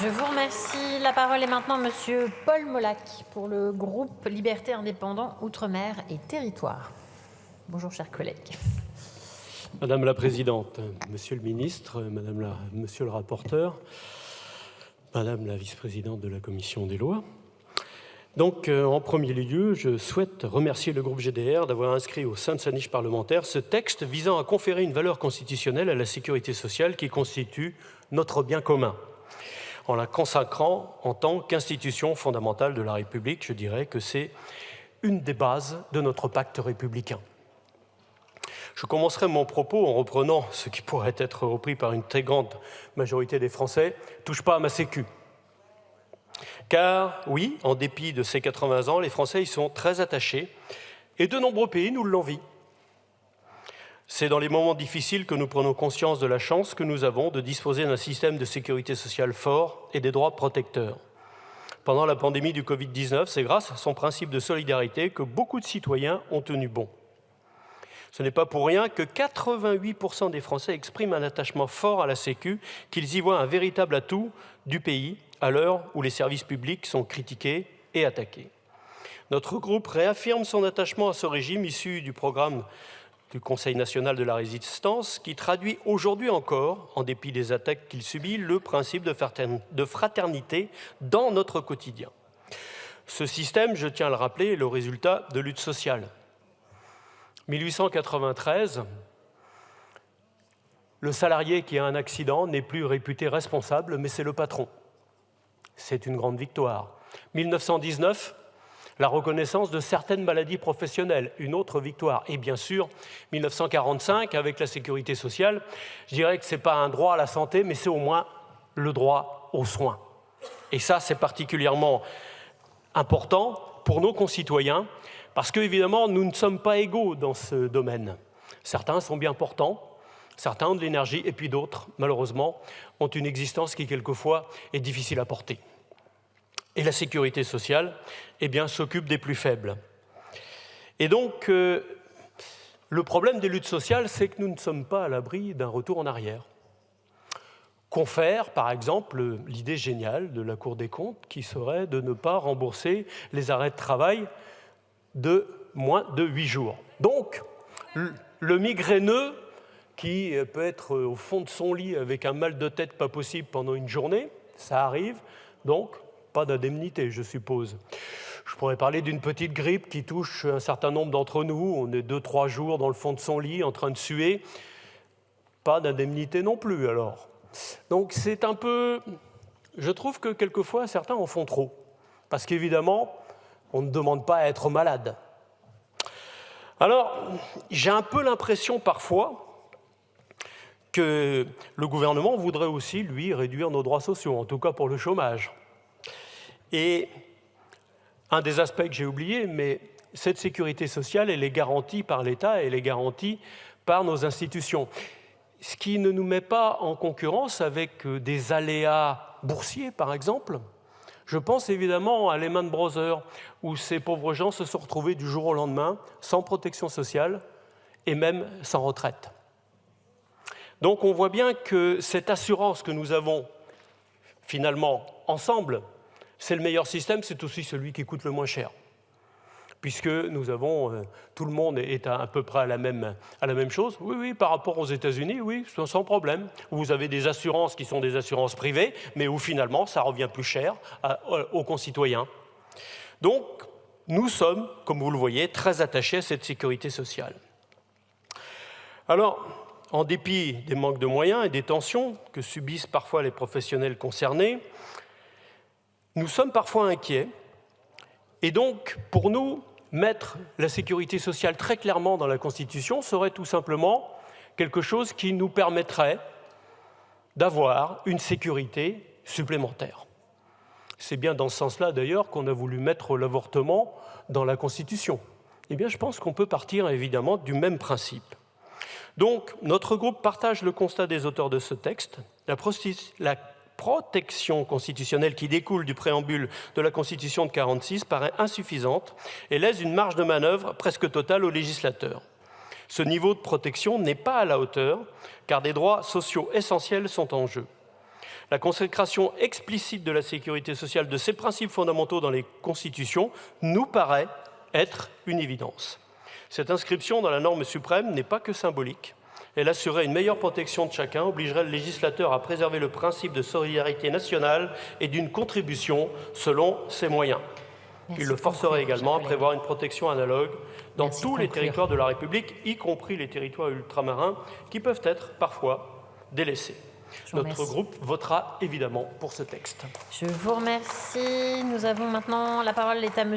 Je vous remercie. La parole est maintenant Monsieur Paul Molac pour le groupe Liberté Indépendants Outre-mer et Territoires. Bonjour, chers collègues. Madame la Présidente, Monsieur le Ministre, Monsieur le rapporteur, Madame la Vice-présidente de la Commission des lois. Donc, en premier lieu, je souhaite remercier le groupe GDR d'avoir inscrit au sein de sa niche parlementaire ce texte visant à conférer une valeur constitutionnelle à la sécurité sociale qui constitue notre bien commun. En la consacrant en tant qu'institution fondamentale de la République, je dirais que c'est une des bases de notre pacte républicain. Je commencerai mon propos en reprenant ce qui pourrait être repris par une très grande majorité des Français « touche pas à ma sécu ». Car oui, en dépit de ces 80 ans, les Français y sont très attachés et de nombreux pays nous l'envient. C'est dans les moments difficiles que nous prenons conscience de la chance que nous avons de disposer d'un système de sécurité sociale fort et des droits protecteurs. Pendant la pandémie du Covid-19, c'est grâce à son principe de solidarité que beaucoup de citoyens ont tenu bon. Ce n'est pas pour rien que 88% des Français expriment un attachement fort à la Sécu, qu'ils y voient un véritable atout du pays à l'heure où les services publics sont critiqués et attaqués. Notre groupe réaffirme son attachement à ce régime issu du programme du Conseil national de la résistance qui traduit aujourd'hui encore, en dépit des attaques qu'il subit, le principe de fraternité dans notre quotidien. Ce système, je tiens à le rappeler, est le résultat de luttes sociales. 1893, le salarié qui a un accident n'est plus réputé responsable, mais c'est le patron. C'est une grande victoire. 1919, la reconnaissance de certaines maladies professionnelles, une autre victoire. Et bien sûr, 1945, avec la sécurité sociale, je dirais que ce n'est pas un droit à la santé, mais c'est au moins le droit aux soins. Et ça, c'est particulièrement important pour nos concitoyens, parce qu'évidemment, nous ne sommes pas égaux dans ce domaine. Certains sont bien portants, certains ont de l'énergie, et puis d'autres, malheureusement, ont une existence qui, quelquefois, est difficile à porter. Et la sécurité sociale, eh bien, s'occupe des plus faibles. Et donc, le problème des luttes sociales, c'est que nous ne sommes pas à l'abri d'un retour en arrière. Confère, par exemple, l'idée géniale de la Cour des comptes, qui serait de ne pas rembourser les arrêts de travail de moins de 8 jours. Donc, le migraineux, qui peut être au fond de son lit avec un mal de tête pas possible pendant une journée, ça arrive, donc pas d'indemnité, je suppose. Je pourrais parler d'une petite grippe qui touche un certain nombre d'entre nous, on est 2-3 jours dans le fond de son lit en train de suer, pas d'indemnité non plus alors. Donc c'est un peu, je trouve que quelquefois certains en font trop, parce qu'évidemment, on ne demande pas à être malade. Alors, j'ai un peu l'impression parfois que le gouvernement voudrait aussi, lui, réduire nos droits sociaux, en tout cas pour le chômage. Et un des aspects que j'ai oublié, mais cette sécurité sociale, elle est garantie par l'État, elle est garantie par nos institutions. Ce qui ne nous met pas en concurrence avec des aléas boursiers, par exemple. Je pense évidemment à Lehman Brothers, où ces pauvres gens se sont retrouvés du jour au lendemain, sans protection sociale et même sans retraite. Donc on voit bien que cette assurance que nous avons finalement ensemble, c'est le meilleur système, c'est aussi celui qui coûte le moins cher. Puisque nous avons, tout le monde est à peu près à la même chose. Oui, par rapport aux États-Unis, oui, sans problème. Vous avez des assurances qui sont des assurances privées, mais où finalement, ça revient plus cher aux concitoyens. Donc, nous sommes, comme vous le voyez, très attachés à cette sécurité sociale. Alors, en dépit des manques de moyens et des tensions que subissent parfois les professionnels concernés, nous sommes parfois inquiets. Et donc, pour nous, mettre la sécurité sociale très clairement dans la Constitution serait tout simplement quelque chose qui nous permettrait d'avoir une sécurité supplémentaire. C'est bien dans ce sens-là, d'ailleurs, qu'on a voulu mettre l'avortement dans la Constitution. Eh bien, je pense qu'on peut partir, évidemment, du même principe. Donc, notre groupe partage le constat des auteurs de ce texte. La protection constitutionnelle qui découle du préambule de la Constitution de 1946 paraît insuffisante et laisse une marge de manœuvre presque totale aux législateurs. Ce niveau de protection n'est pas à la hauteur, car des droits sociaux essentiels sont en jeu. La consécration explicite de la sécurité sociale, de ses principes fondamentaux dans les constitutions, nous paraît être une évidence. Cette inscription dans la norme suprême n'est pas que symbolique. Elle assurerait une meilleure protection de chacun, obligerait le législateur à préserver le principe de solidarité nationale et d'une contribution selon ses moyens. Merci. Il le forcerait également à prévoir une protection analogue dans Merci tous les territoires de la République, y compris les territoires ultramarins, qui peuvent être parfois délaissés. Notre groupe votera évidemment pour ce texte. Je vous remercie. Nous avons maintenant la parole est à monsieur